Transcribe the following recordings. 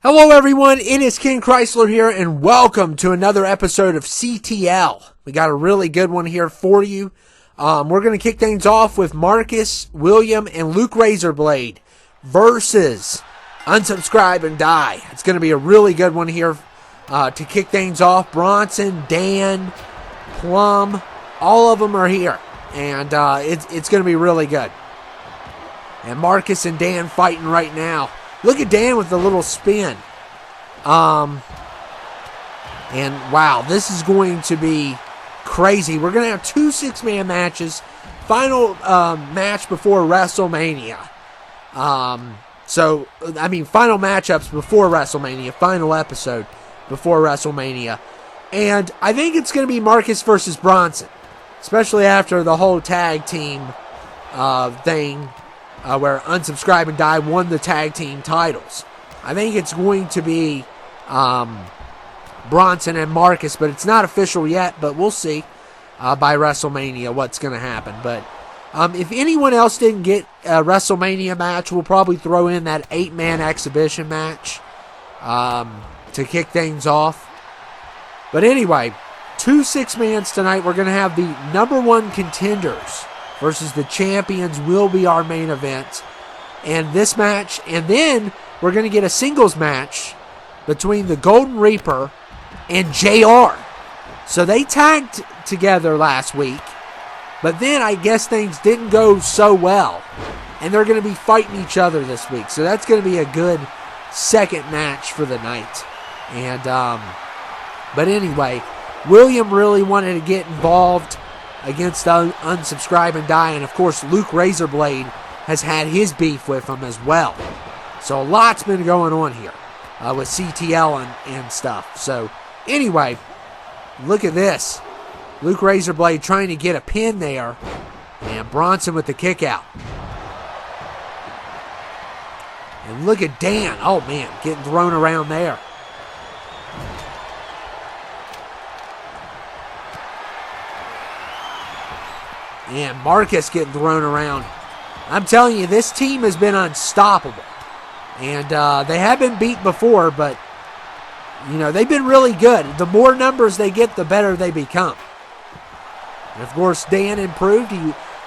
Hello everyone, it is Ken Chrysler here and welcome to another episode of CTL. We got a really good one here for you. We're going to kick things off with Marcus, William, and Luke Razorblade versus Unsubscribe and Die. It's going to be a really good one here to kick things off. Bronson, Dan, Plum, all of them are here. And it's going to be really good. And Marcus and Dan fighting right now. Look at Dan with the little spin. And wow, this is going to be crazy. We're going to have two six-man matches. Final match before WrestleMania. Final matchups before WrestleMania. Final episode before WrestleMania. And I think it's going to be Marcus versus Bronson. Especially after the whole tag team thing. Where Unsubscribe and Die won the tag team titles. I think it's going to be Bronson and Marcus, but it's not official yet, but we'll see by WrestleMania what's going to happen. But if anyone else didn't get a WrestleMania match, we'll probably throw in that 8-man exhibition match to kick things off. But anyway, two six-mans tonight. We're going to have the number one contenders versus the champions will be our main event. And this match, and then we're going to get a singles match between the Golden Reaper and JR. So they tagged together last week, but then I guess things didn't go so well. And they're going to be fighting each other this week. So that's going to be a good second match for the night. And but anyway, William really wanted to get involved against Unsubscribe and Die. And, of course, Luke Razorblade has had his beef with him as well. So a lot's been going on here with CTL and stuff. So, anyway, look at this. Luke Razorblade trying to get a pin there. And Bronson with the kick out. And look at Dan. Oh, man, getting thrown around there. And Marcus getting thrown around. I'm telling you, this team has been unstoppable. And they have been beat before, but, you know, they've been really good. The more numbers they get, the better they become. And, of course, Dan improved.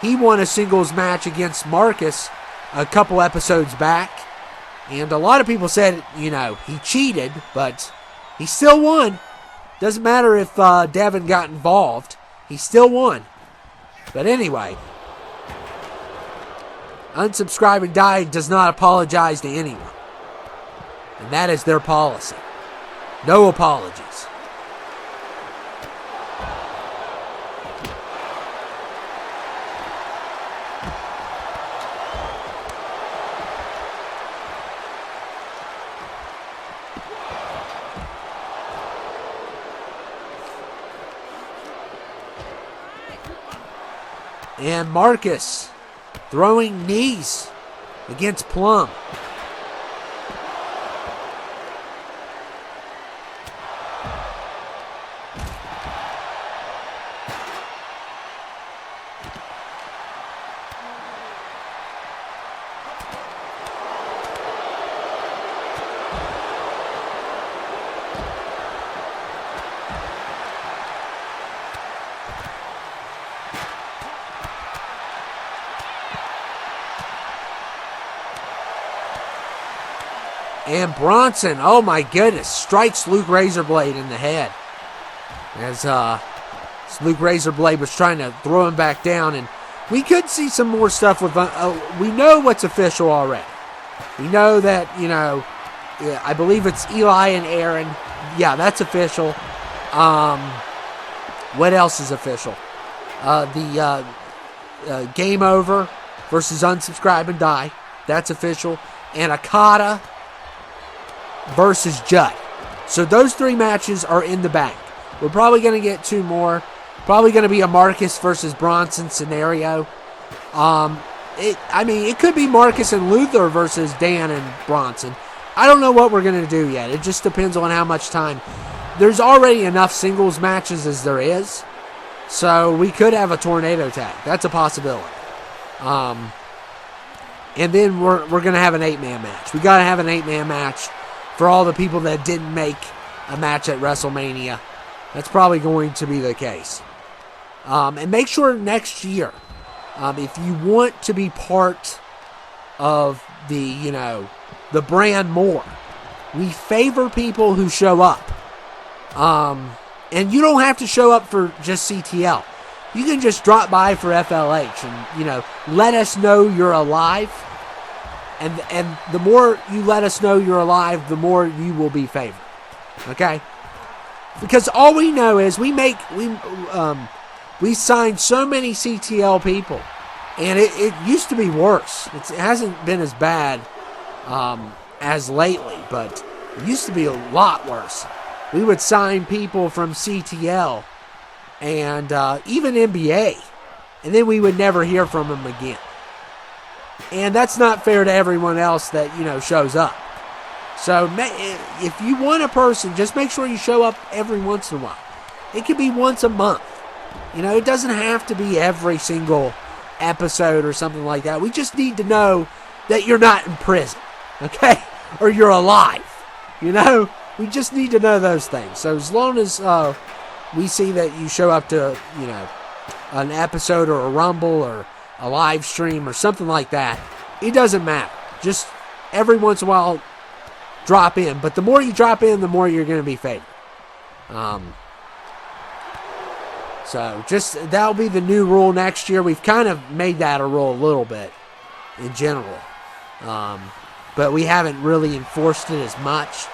He won a singles match against Marcus a couple episodes back. And a lot of people said, you know, he cheated, but he still won. Doesn't matter if Devin got involved. He still won. But anyway, Unsubscribe and Die does not apologize to anyone. And that is their policy. No apologies. And Marcus throwing knees against Plum. And Bronson, oh my goodness, strikes Luke Razorblade in the head. As Luke Razorblade was trying to throw him back down. And we could see some more stuff with... we know what's official already. We know that, you know, I believe it's Eli and Aaron. Yeah, that's official. What else is official? The Game Over versus Unsubscribe and Die. That's official. And Okada versus Judd. So those three matches are in the bank. We're probably going to get two more. Probably going to be a Marcus versus Bronson scenario. It could be Marcus and Luther versus Dan and Bronson. I don't know what we're going to do yet. It just depends on how much time. There's already enough singles matches as there is. So we could have a tornado tag. That's a possibility. And then we're going to have an 8-man match. We got to have an 8-man match for all the people that didn't make a match at WrestleMania. That's probably going to be the case. And make sure next year, if you want to be part of the brand more, we favor people who show up. And you don't have to show up for just CTL. You can just drop by for FLH and, let us know you're alive. And the more you let us know you're alive, the more you will be favored. Okay? Because all we know is we signed so many CTL people, and it used to be worse. It hasn't been as bad as lately, but it used to be a lot worse. We would sign people from CTL and even NBA, and then we would never hear from them again. And that's not fair to everyone else that, shows up. So if you want a person, just make sure you show up every once in a while. It could be once a month. It doesn't have to be every single episode or something like that. We just need to know that you're not in prison, okay? Or you're alive, We just need to know those things. So as long as we see that you show up to, an episode or a Rumble or a live stream or something like that, it doesn't matter. Just every once in a while, drop in. But the more you drop in, the more you're going to be favored. So that'll be the new rule next year. We've kind of made that a rule a little bit in general. But we haven't really enforced it as much.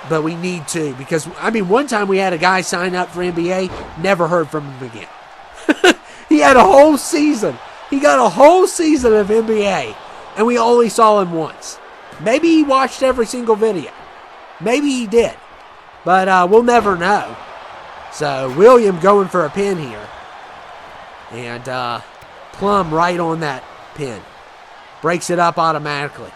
But we need to, because, one time we had a guy sign up for NBA, never heard from him again. He had a whole season. He got a whole season of NBA, and we only saw him once. Maybe he watched every single video. Maybe he did. But we'll never know. So, William going for a pin here. And Plum right on that pin. Breaks it up automatically.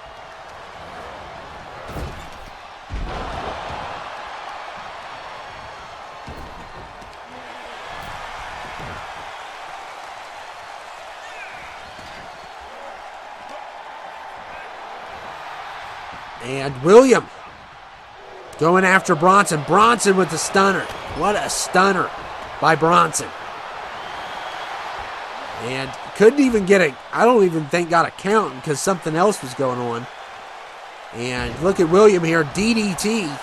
And William going after Bronson. Bronson with the stunner. What a stunner by Bronson. And couldn't even I don't even think got a count because something else was going on. And look at William here. DDT.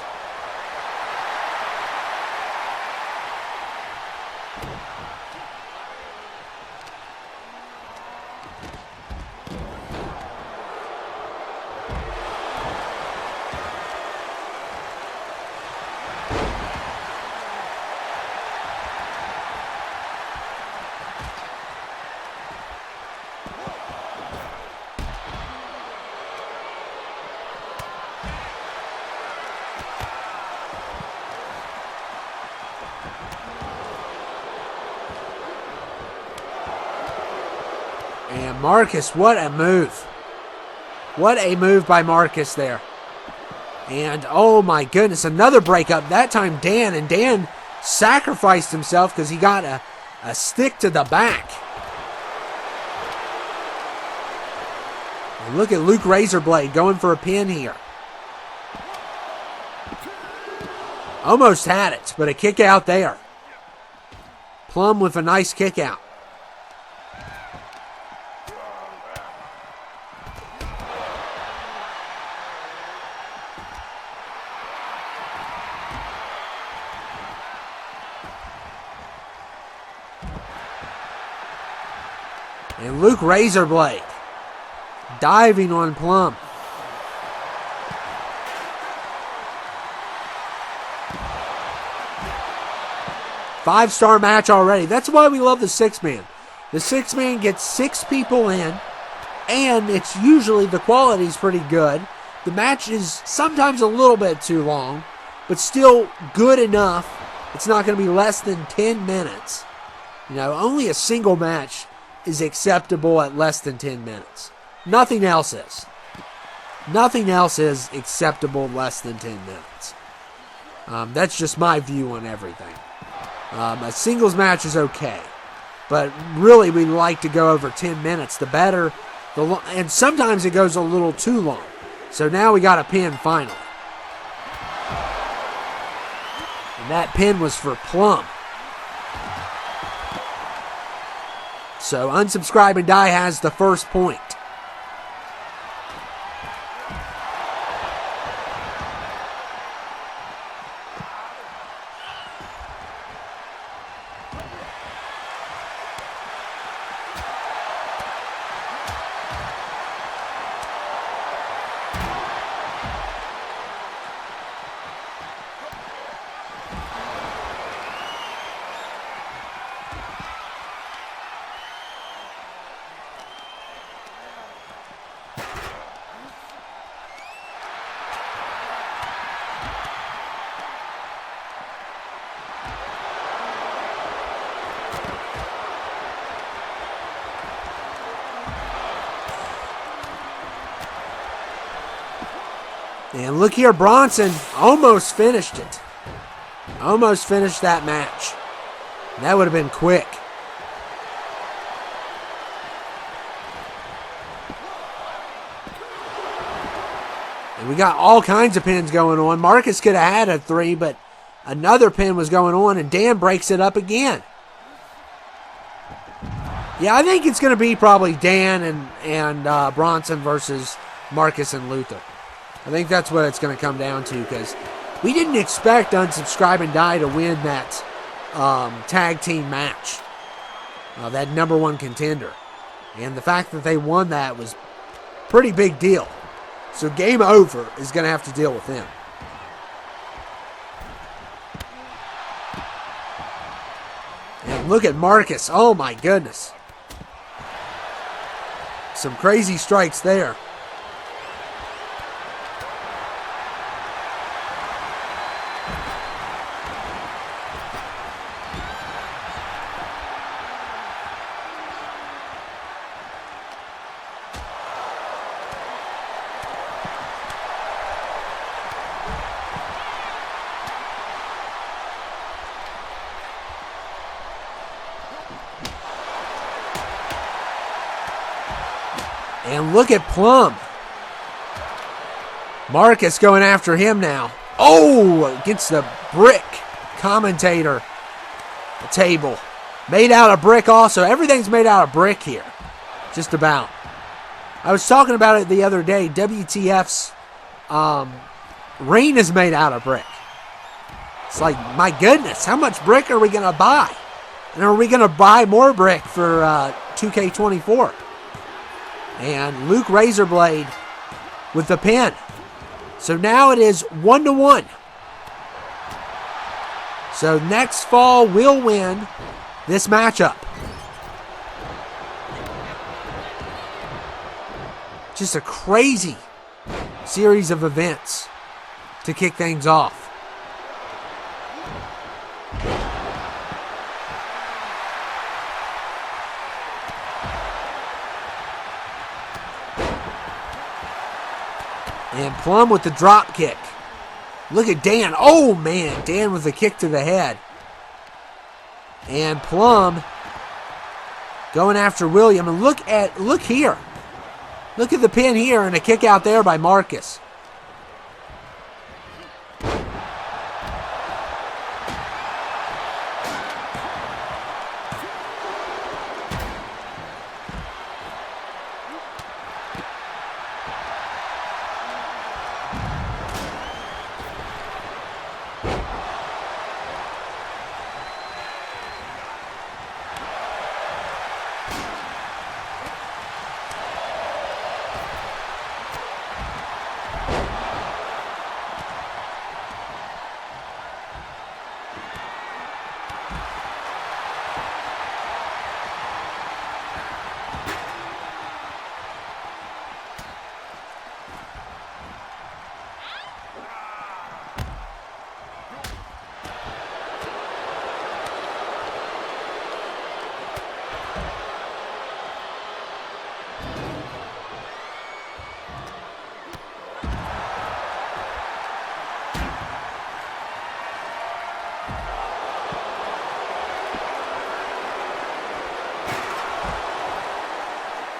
And Marcus, what a move. What a move by Marcus there. And oh my goodness, another breakup. That time Dan, and Dan sacrificed himself because he got a stick to the back. And look at Luke Razorblade going for a pin here. Almost had it, but a kick out there. Plum with a nice kick out. And Luke Razorblade diving on Plum. Five-star match already. That's why we love the six-man. The six-man gets 6 people in, and it's usually the quality's pretty good. The match is sometimes a little bit too long, but still good enough. It's not going to be less than 10 minutes. Only a single match is acceptable at less than 10 minutes. Nothing else is. Nothing else is acceptable less than 10 minutes. That's just my view on everything. A singles match is okay, but really we like to go over 10 minutes. The better, and sometimes it goes a little too long. So now we got a pin finally. And that pin was for Plum. So Unsubscribe and Die has the first point. And look here, Bronson almost finished it. Almost finished that match. That would have been quick. And we got all kinds of pins going on. Marcus could have had a 3, but another pin was going on, and Dan breaks it up again. Yeah, I think it's going to be probably Dan and Bronson versus Marcus and Luther. I think that's what it's going to come down to, because we didn't expect Unsubscribe and Die to win that tag team match, that number 1 contender. And the fact that they won that was a pretty big deal. So Game Over is going to have to deal with them. And look at Marcus. Oh my goodness. Some crazy strikes there. And look at Plum. Marcus going after him now. Oh, against the brick commentator table. Made out of brick also. Everything's made out of brick here. Just about. I was talking about it the other day. WTF's ring is made out of brick. It's like, my goodness, how much brick are we going to buy? And are we going to buy more brick for 2K24? And Luke Razorblade with the pin. So now it is 1-1. So next fall we'll win this matchup. Just a crazy series of events to kick things off. And Plum with the drop kick. Look at Dan. Oh, man. Dan with the kick to the head. And Plum going after William. And look here. Look at the pin here and a kick out there by Marcus.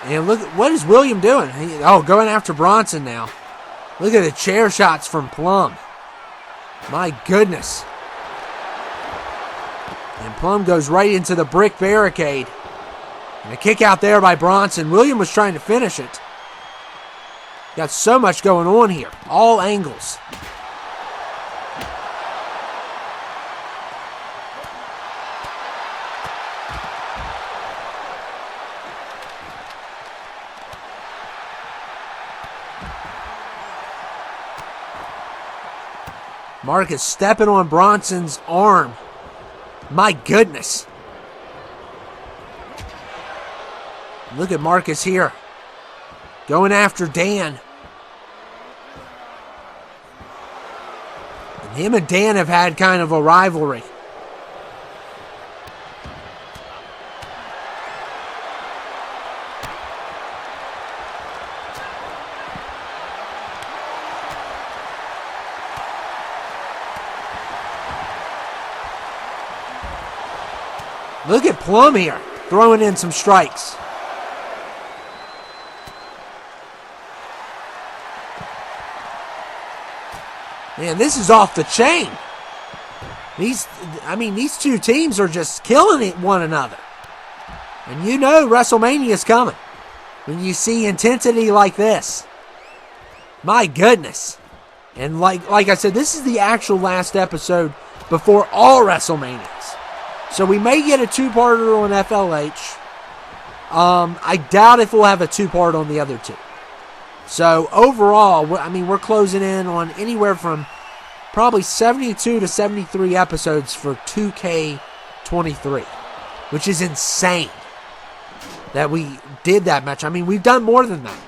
And look, what is William doing? Going after Bronson now. Look at the chair shots from Plum. My goodness. And Plum goes right into the brick barricade. And a kick out there by Bronson. William was trying to finish it. Got so much going on here. All angles. Marcus stepping on Bronson's arm. My goodness. Look at Marcus here. Going after Dan. And him and Dan have had kind of a rivalry. Look at Plum here, throwing in some strikes. Man, this is off the chain. These two teams are just killing one another. And you know WrestleMania is coming when you see intensity like this. My goodness. And like I said, this is the actual last episode before all WrestleManias. So we may get a two-parter on FLH. I doubt if we'll have a two-part on the other two. So overall, we're closing in on anywhere from probably 72 to 73 episodes for 2K23, which is insane that we did that much. We've done more than that.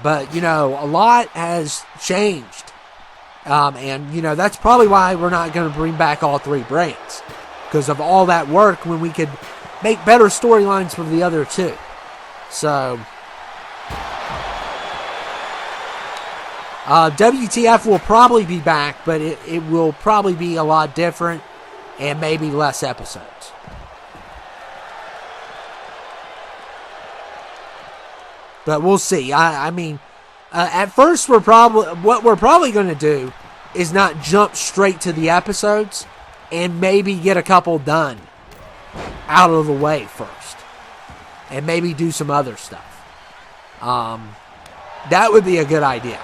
But, a lot has changed. And that's probably why we're not going to bring back all three brands. Because of all that work when we could make better storylines for the other two. So, WTF will probably be back, but it will probably be a lot different and maybe less episodes. But we'll see. At first, what we're probably going to do is not jump straight to the episodes and maybe get a couple done out of the way first. And maybe do some other stuff. That would be a good idea.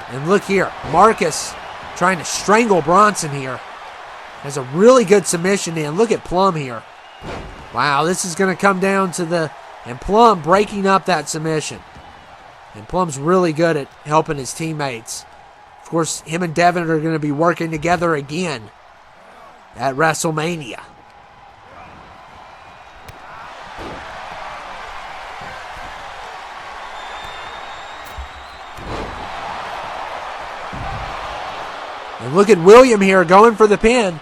And look here, Marcus trying to strangle Bronson here. Has a really good submission in. Look at Plum here. Wow, this is going to come down to and Plum breaking up that submission. And Plum's really good at helping his teammates. Of course, him and Devin are going to be working together again at WrestleMania. And look at William here going for the pin.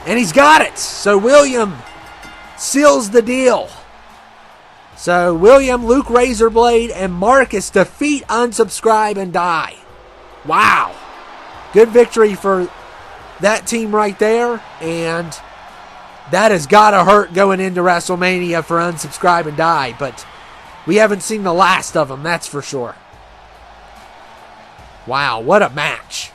And he's got it. So William seals the deal. So William, Luke Razorblade, and Marcus defeat, unsubscribe, and die. Wow. Good victory for that team right there. And that has got to hurt going into WrestleMania for unsubscribe and die. But we haven't seen the last of them, that's for sure. Wow, what a match.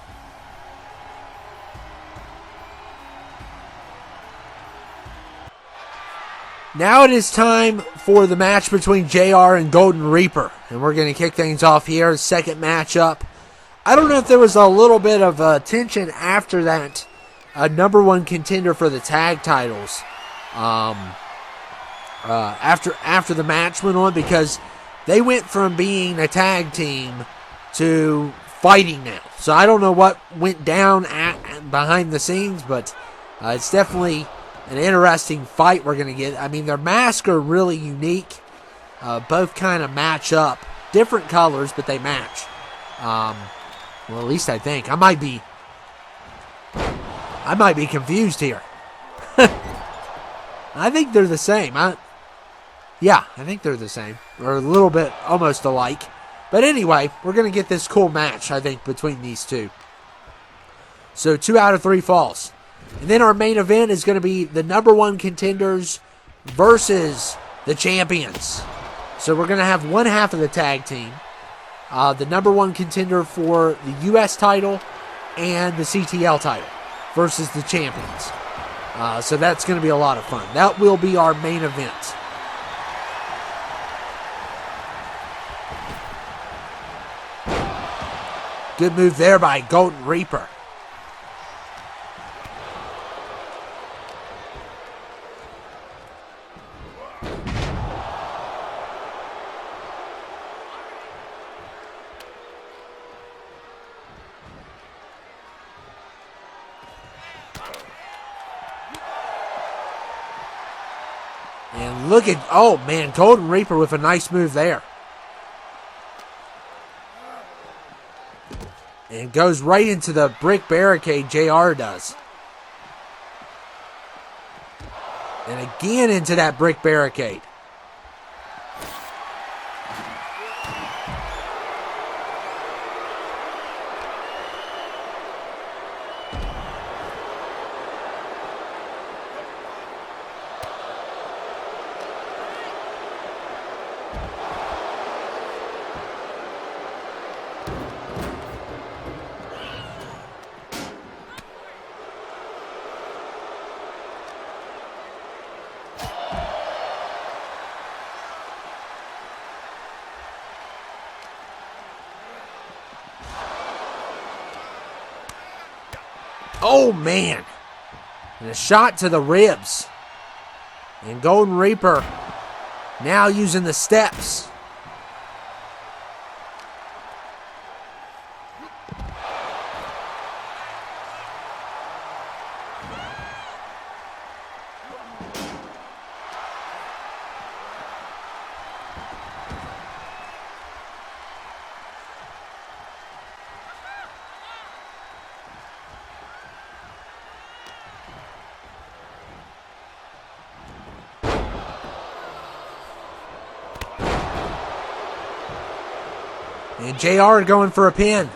Now it is time for the match between JR and Golden Reaper. And we're going to kick things off here. Second matchup. I don't know if there was a little bit of tension after that number one contender for the tag titles. After the match went on, because they went from being a tag team to fighting now. So I don't know what went down behind the scenes, but it's definitely an interesting fight we're going to get. Their masks are really unique. Both kind of match up. Different colors, but they match. Well, at least I think. I might be confused here. I think they're the same. I think they're the same. Or a little bit almost alike. But anyway, we're going to get this cool match, I think, between these two. So 2 out of 3 falls. And then our main event is going to be the number one contenders versus the champions. So we're going to have one half of the tag team. The number one contender for the U.S. title and the CTL title versus the champions. So that's going to be a lot of fun. That will be our main event. Good move there by Golden Reaper. And look at, oh man, Golden Reaper with a nice move there. And goes right into the brick barricade, JR does. And again into that brick barricade. Oh, man. And a shot to the ribs. And Golden Reaper now using the steps. And JR going for a pin.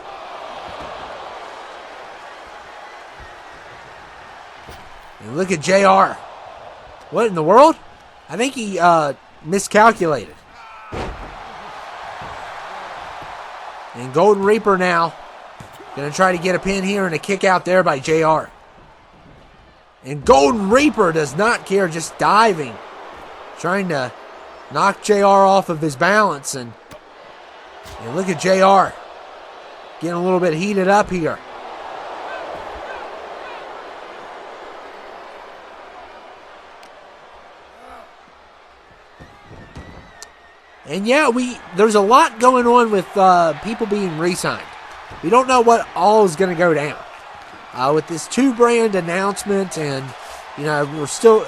And look at JR. What in the world? I think he miscalculated. And Golden Reaper now going to try to get a pin here and a kick out there by JR. And Golden Reaper does not care, just diving. Trying to knock JR off of his balance. And look at JR getting a little bit heated up here. And yeah, there's a lot going on with people being re-signed. We don't know what all is going to go down. With this two-brand announcement, and we're still,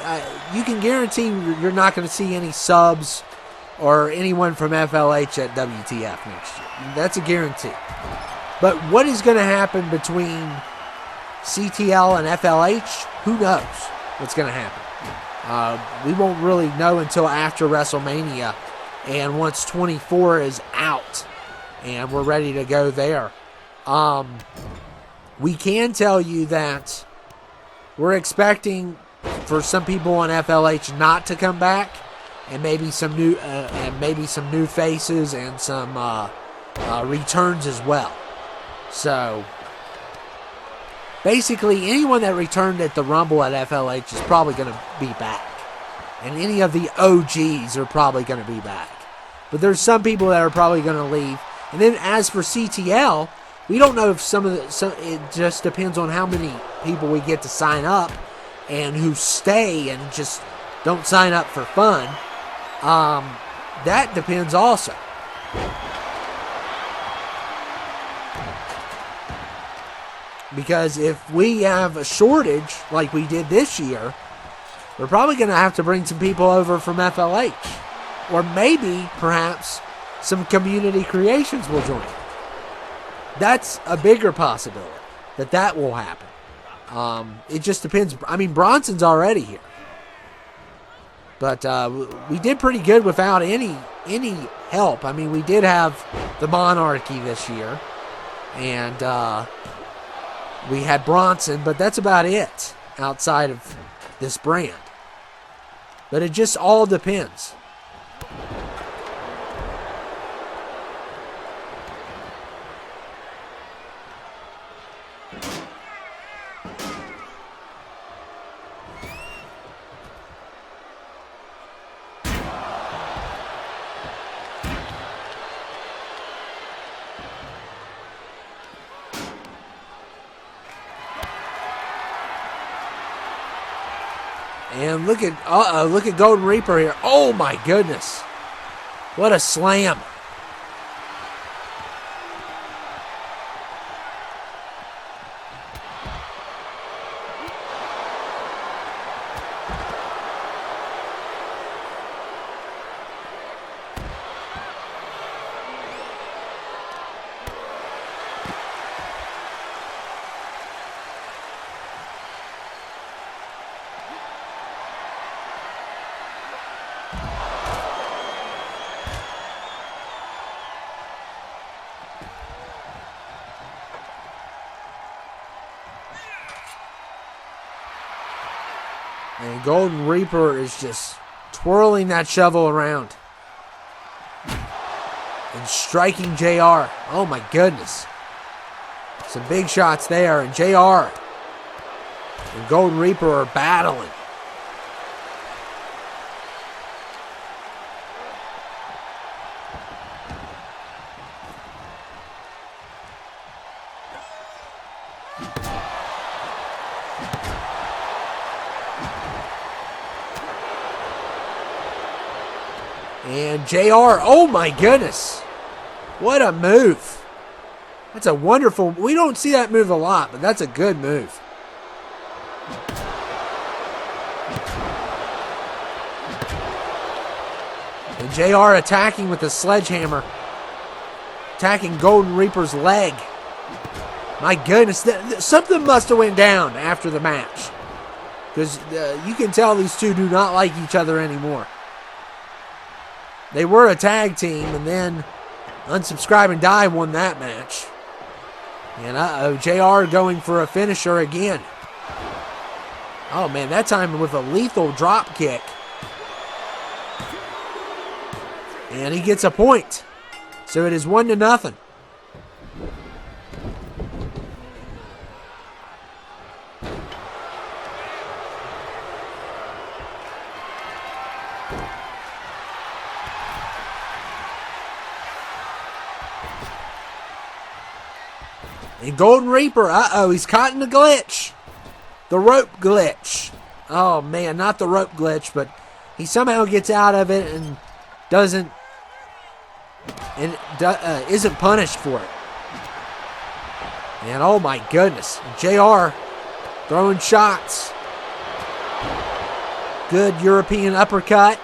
you can guarantee you're not going to see any subs or anyone from FLH at WTF next year. That's a guarantee. But what is going to happen between CTL and FLH? Who knows what's going to happen? We won't really know until after WrestleMania and once 24 is out and we're ready to go there. We can tell you that we're expecting for some people on FLH not to come back. And maybe some new faces and some returns as well. So basically, anyone that returned at the Rumble at FLH is probably going to be back, and any of the OGs are probably going to be back. But there's some people that are probably going to leave. And then as for CTL, we don't know if it just depends on how many people we get to sign up and who stay and just don't sign up for fun. That depends also. Because if we have a shortage like we did this year, we're probably going to have to bring some people over from FLH. Or maybe, perhaps, some community creations will join. That's a bigger possibility that will happen. It just depends. I mean, Bronson's already here. But we did pretty good without any help. I mean, we did have the Monarchy this year. And we had Bronson, but that's about it outside of this brand. But it just all depends. And look at Golden Reaper here. Oh my goodness. What a slam. And Golden Reaper is just twirling that shovel around. And striking JR. Oh my goodness. Some big shots there. And JR and Golden Reaper are battling. And JR, oh my goodness. What a move. That's a wonderful, we don't see that move a lot, but that's a good move. And JR attacking with the sledgehammer. Attacking Golden Reaper's leg. My goodness, something must have went down after the match. Because you can tell these two do not like each other anymore. They were a tag team, and then Unsubscribe and Die won that match. And JR going for a finisher again. Oh man, that time with a lethal drop kick. And he gets a point. So it is 1-0. And Golden Reaper, he's caught in the glitch. The rope glitch. Oh man, not the rope glitch, but he somehow gets out of it and isn't punished for it. And oh my goodness, JR throwing shots. Good European uppercut.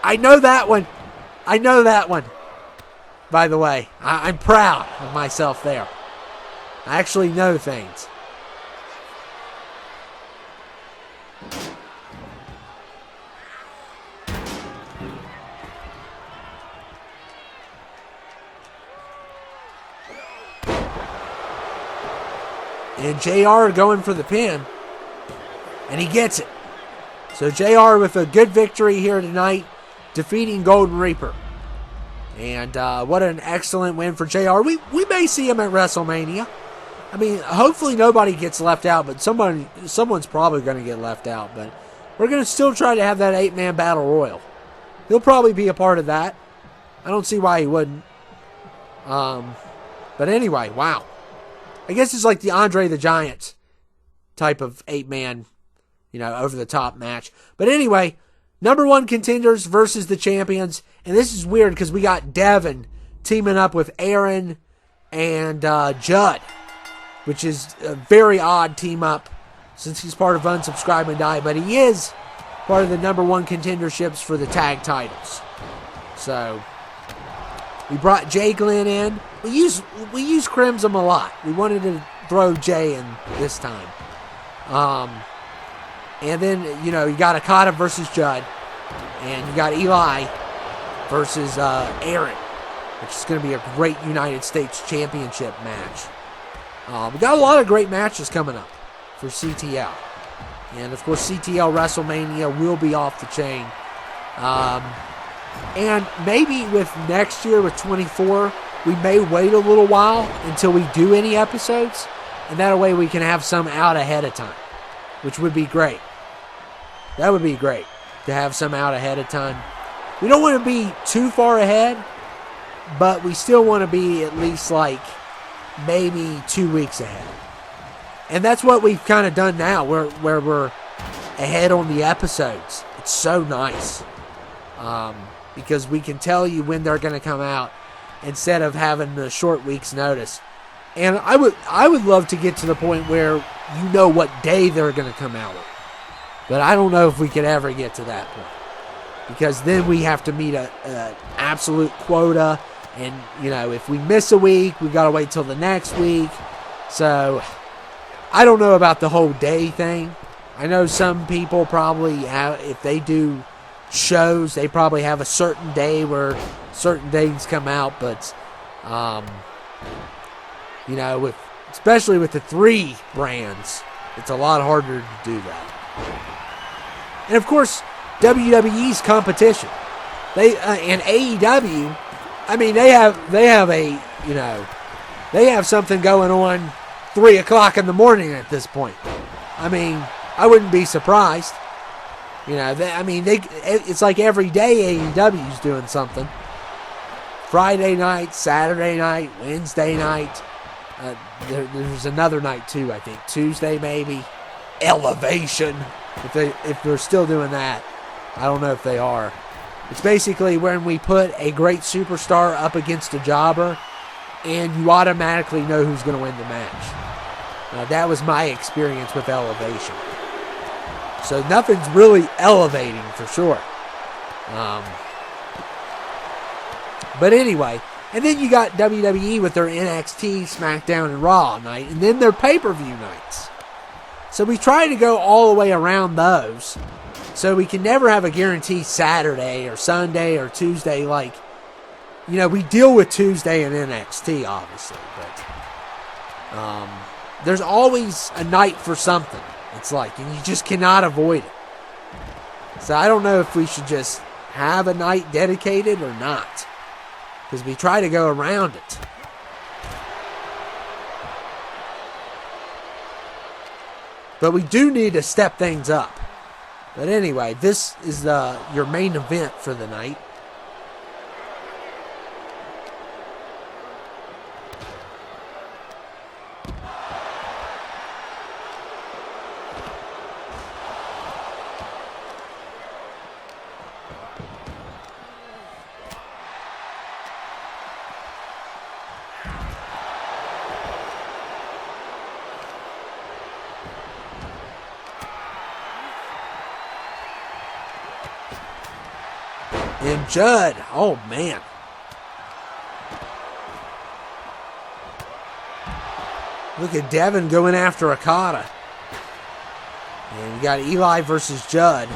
I know that one. By the way, I'm proud of myself there. I actually know things. And JR going for the pin. And he gets it. So JR with a good victory here tonight, defeating Golden Reaper. And what an excellent win for JR. We may see him at WrestleMania. I mean, hopefully nobody gets left out, but someone's probably going to get left out. But we're going to still try to have that 8-man battle royal. He'll probably be a part of that. I don't see why he wouldn't. But anyway, wow. I guess it's like the Andre the Giant type of 8-man, over-the-top match. But anyway, number 1 contenders versus the champions. And this is weird because we got Devin teaming up with Aaron and Judd, which is a very odd team up since he's part of Unsubscribe and Die. But he is part of the number 1 contenderships for the tag titles. So we brought Jay Glenn in. We use Crimson a lot. We wanted to throw Jay in this time. And then, you got Okada versus Judd. And you got Eli versus Aaron, which is going to be a great United States Championship match. We got a lot of great matches coming up for CTL. And, of course, CTL WrestleMania will be off the chain. And maybe with next year, with 24, we may wait a little while until we do any episodes. And that way we can have some out ahead of time, which would be great. That would be great to have some out ahead of time. We don't want to be too far ahead, but we still want to be at least like maybe 2 weeks ahead. And that's what we've kind of done now, where we're ahead on the episodes. It's so nice. Because we can tell you when they're going to come out instead of having the short week's notice. And I would love to get to the point where you know what day they're going to come out with. But I don't know if we could ever get to that point. Because then we have to meet an absolute quota. And, if we miss a week, we got to wait till the next week. So, I don't know about the whole day thing. I know some people probably have, if they do shows, they probably have a certain day where certain things come out. But, especially with the 3 brands, it's a lot harder to do that. And, of course, WWE's competition. And AEW, they have something going on 3 o'clock in the morning at this point. I wouldn't be surprised. It's like every day AEW's doing something. Friday night, Saturday night, Wednesday night. There's another night too, I think. Tuesday maybe. Elevation. If they're still doing that. I don't know if they are. It's basically when we put a great superstar up against a jobber and you automatically know who's going to win the match. That was my experience with Elevation. So nothing's really elevating for sure. But anyway, and then you got WWE with their NXT, SmackDown, and Raw night, and then their pay-per-view nights. So we try to go all the way around those. So we can never have a guaranteed Saturday or Sunday or Tuesday. We deal with Tuesday and NXT, obviously. But there's always a night for something. It's and you just cannot avoid it. So I don't know if we should just have a night dedicated or not. Because we try to go around it. But we do need to step things up. But anyway, this is your main event for the night. And Judd, oh man. Look at Devin going after Okada. And you got Eli versus Judd.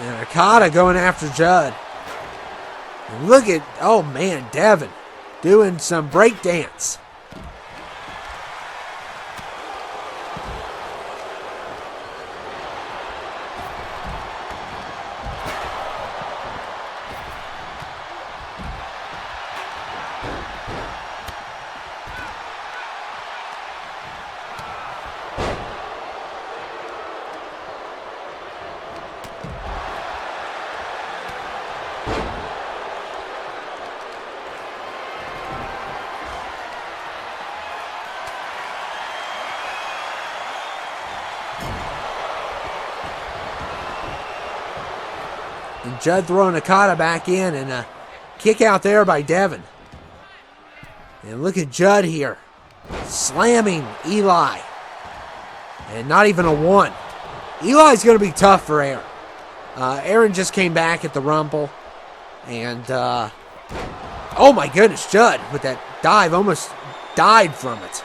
And Okada going after Judd. And look at, oh man, Devin doing some breakdance. And Judd throwing Okada back in, and a kick out there by Devin. And look at Judd here, slamming Eli. And not even a one. Eli's going to be tough for Aaron. Aaron just came back at the Rumble. And, oh my goodness, Judd with that dive almost died from it.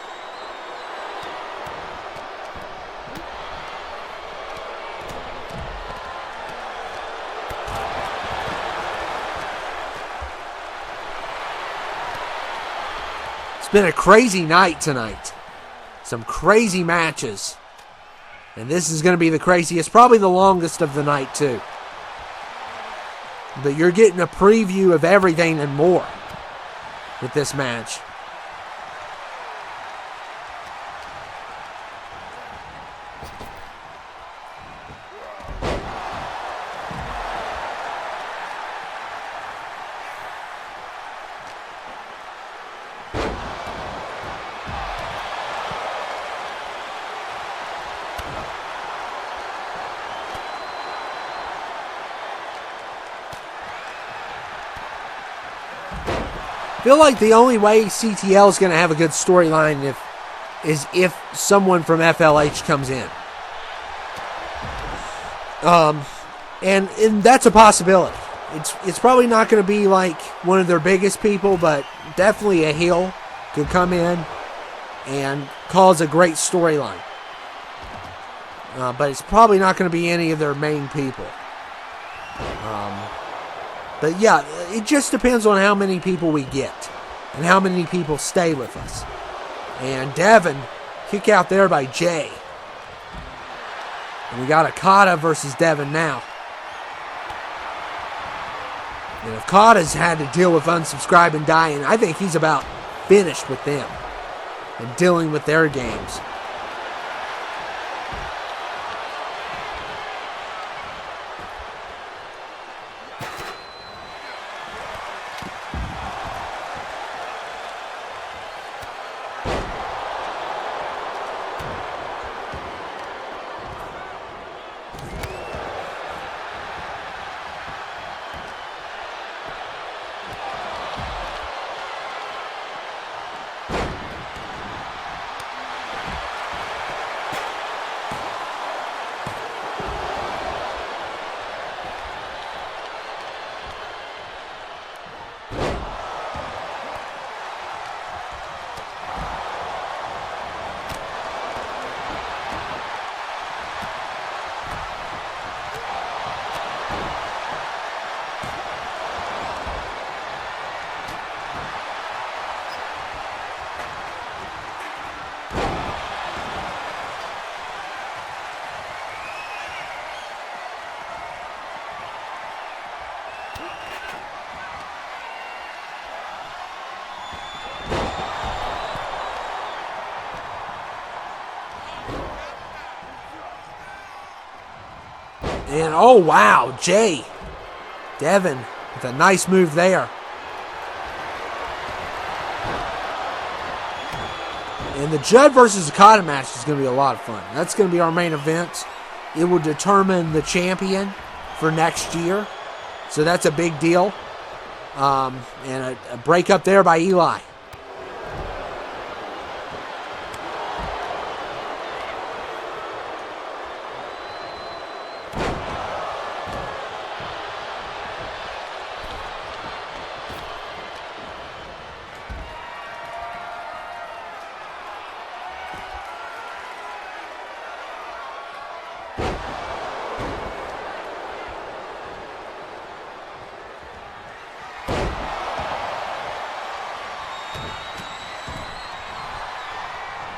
Been a crazy night tonight. Some crazy matches. And this is going to be the craziest, probably the longest of the night too. But you're getting a preview of everything and more with this match. I feel like the only way CTL is going to have a good storyline is if someone from FLH comes in. And that's a possibility. It's probably not going to be like one of their biggest people, but definitely a heel could come in and cause a great storyline. But it's probably not going to be any of their main people. But yeah, it just depends on how many people we get and how many people stay with us. And Devin, kick out there by Jay. And we got Okada versus Devin now. And if Okada's had to deal with unsubscribe and dying, I think he's about finished with them and dealing with their games. And oh wow, Jay. Devin with a nice move there. And the Judd versus Okada match is going to be a lot of fun. That's going to be our main event. It will determine the champion for next year. So that's a big deal. And a break up there by Eli.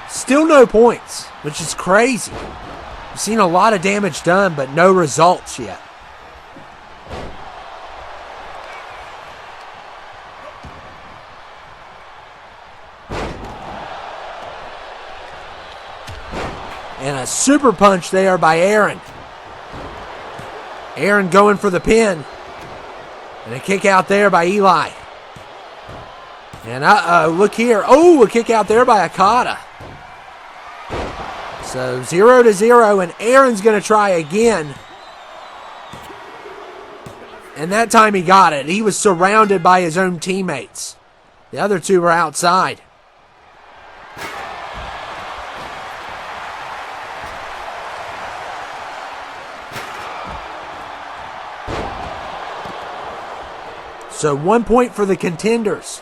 Still no points, which is crazy. We've seen a lot of damage done, but no results yet. And a super punch there by Aaron. Aaron going for the pin. And a kick out there by Eli. And look here. Oh, a kick out there by Okada. So 0-0, and Aaron's going to try again. And that time he got it. He was surrounded by his own teammates. The other two were outside. So 1 point for the contenders.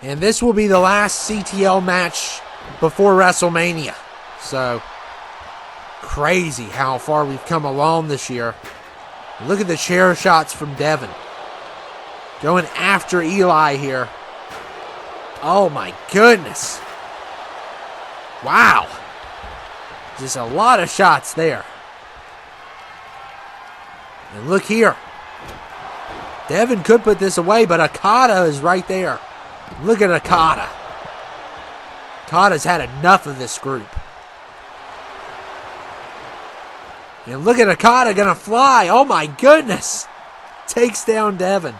And this will be the last CTL match before WrestleMania. So, crazy how far we've come along this year. Look at the chair shots from Devin. Going after Eli here. Oh my goodness. Wow. Just a lot of shots there. And look here. Devin could put this away, but Okada is right there. Look at Okada. Okada's had enough of this group. And look at Okada gonna fly. Oh my goodness. Takes down Devin.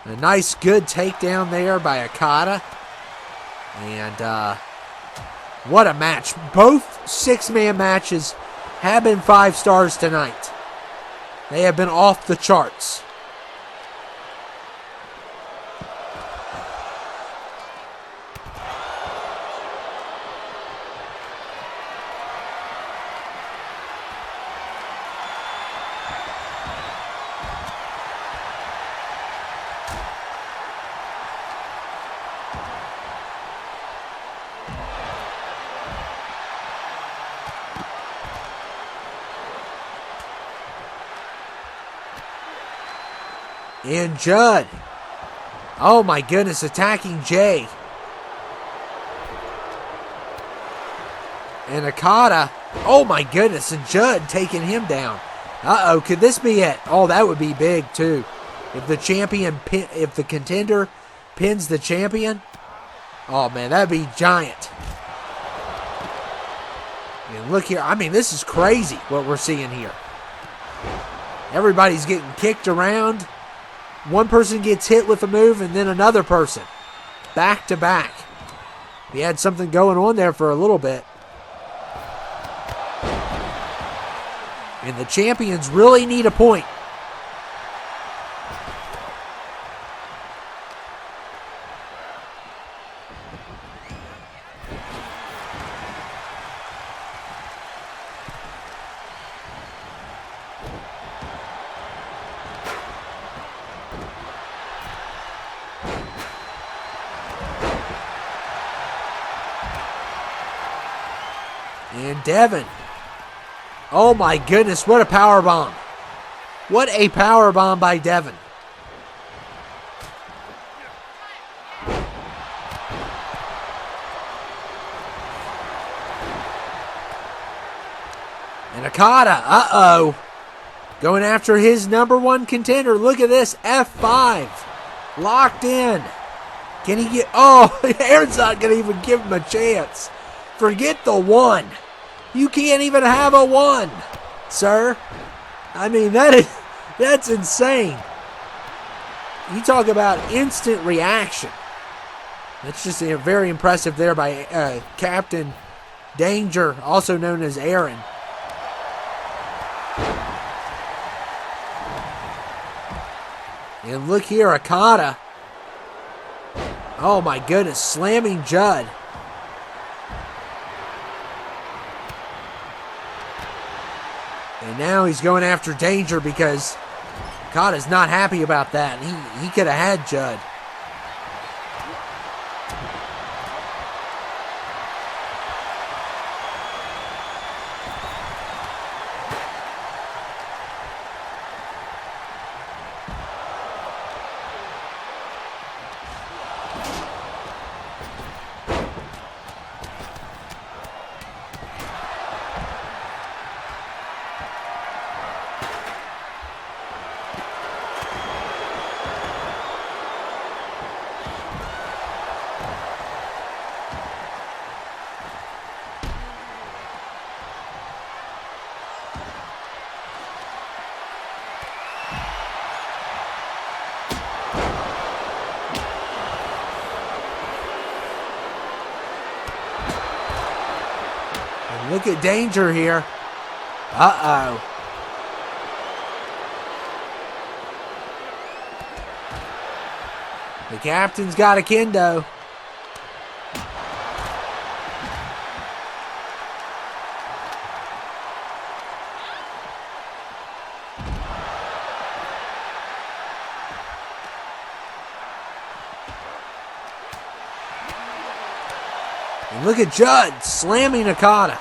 A nice, good takedown there by Okada. And what a match. Both six-man matches have been 5 stars tonight. They have been off the charts. And Judd. Oh my goodness, attacking Jay. And Okada. Oh my goodness, and Judd taking him down. Uh-oh, could this be it? Oh, that would be big too. If the champion, if the contender pins the champion. Oh man, that'd be giant. And look here, I mean, this is crazy what we're seeing here. Everybody's getting kicked around. One person gets hit with a move and then another person. Back to back. We had something going on there for a little bit. And the champions really need a point. And Devin. Oh my goodness, what a power bomb. What a power bomb by Devin. And Okada, uh-oh. Going after his number 1 contender. Look at this, F5. Locked in. Can he get, oh, Aaron's not going to even give him a chance. Forget the 1. You can't even have a 1, sir. I mean, that's insane. You talk about instant reaction. That's just very impressive there by Captain Danger, also known as Aaron. And look here, Okada. Oh my goodness, slamming Judd. And now he's going after Danger because Okada's not happy about that. He could have had Judd. Look at Danger here. Uh-oh. The captain's got a kendo. And look at Judd slamming Okada.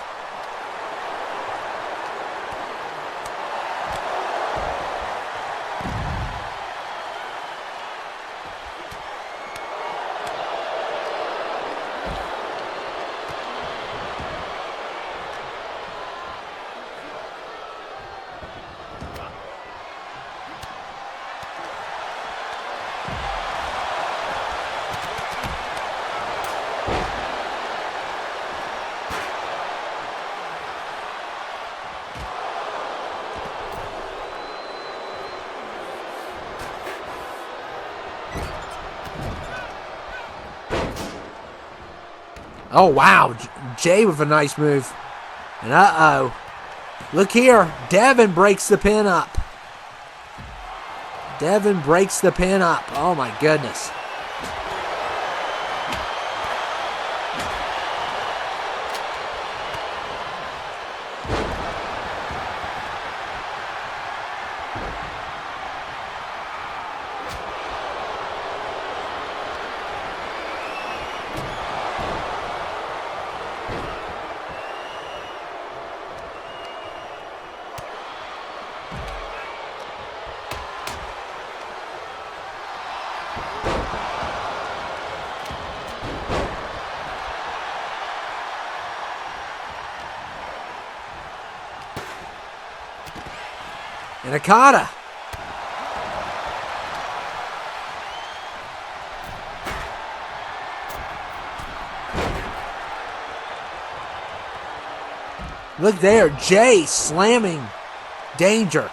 Oh, wow. Jay with a nice move. And uh-oh. Look here. Devin breaks the pin up. Devin breaks the pin up. Oh, my goodness. And Okada. Look there, Jay slamming Danger.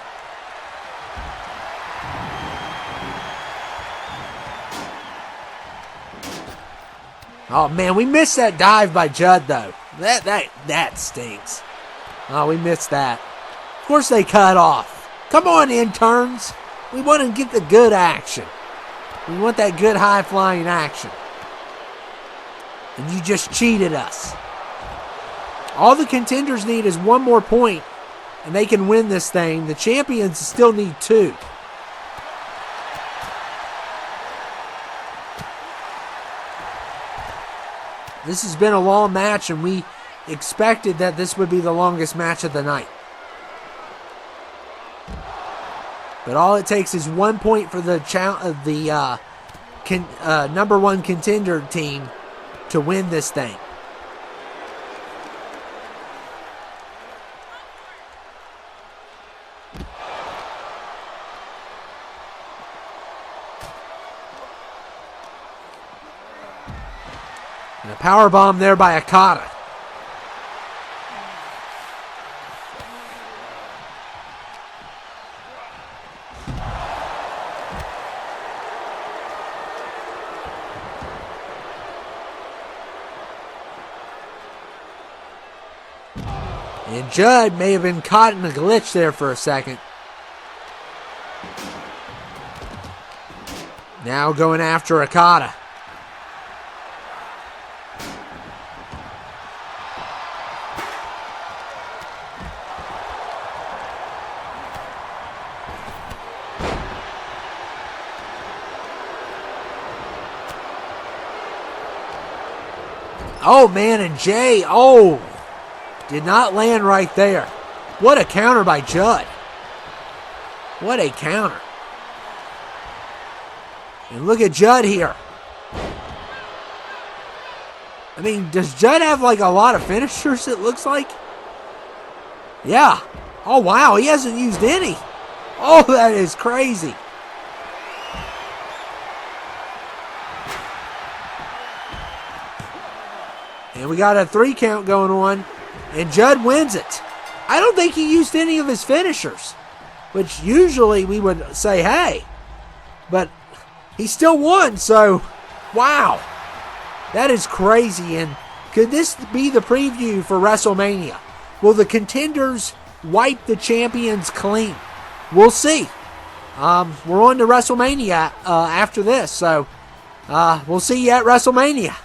Oh man, we missed that dive by Judd though. That stinks. Oh, we missed that. Of course they cut off. Come on, interns. We want to get the good action. We want that good high-flying action. And you just cheated us. All the contenders need is one more point, and they can win this thing. The champions still need 2. This has been a long match, and we expected that this would be the longest match of the night. But all it takes is 1 point for the number 1 contender team to win this thing. And a powerbomb there by Okada. And Judd may have been caught in a glitch there for a second. Now going after Okada. Oh man, and Jay, did not land right there. What a counter by Judd. What a counter. And look at Judd here. I mean, does Judd have like a lot of finishers, it looks like? Yeah. Oh, wow, he hasn't used any. Oh, that is crazy. And we got a 3 count going on. And Judd wins it. I don't think he used any of his finishers, which usually we would say, hey. But he still won, so wow. That is crazy. And could this be the preview for WrestleMania? Will the contenders wipe the champions clean? We'll see. We're on to WrestleMania after this, so we'll see you at WrestleMania.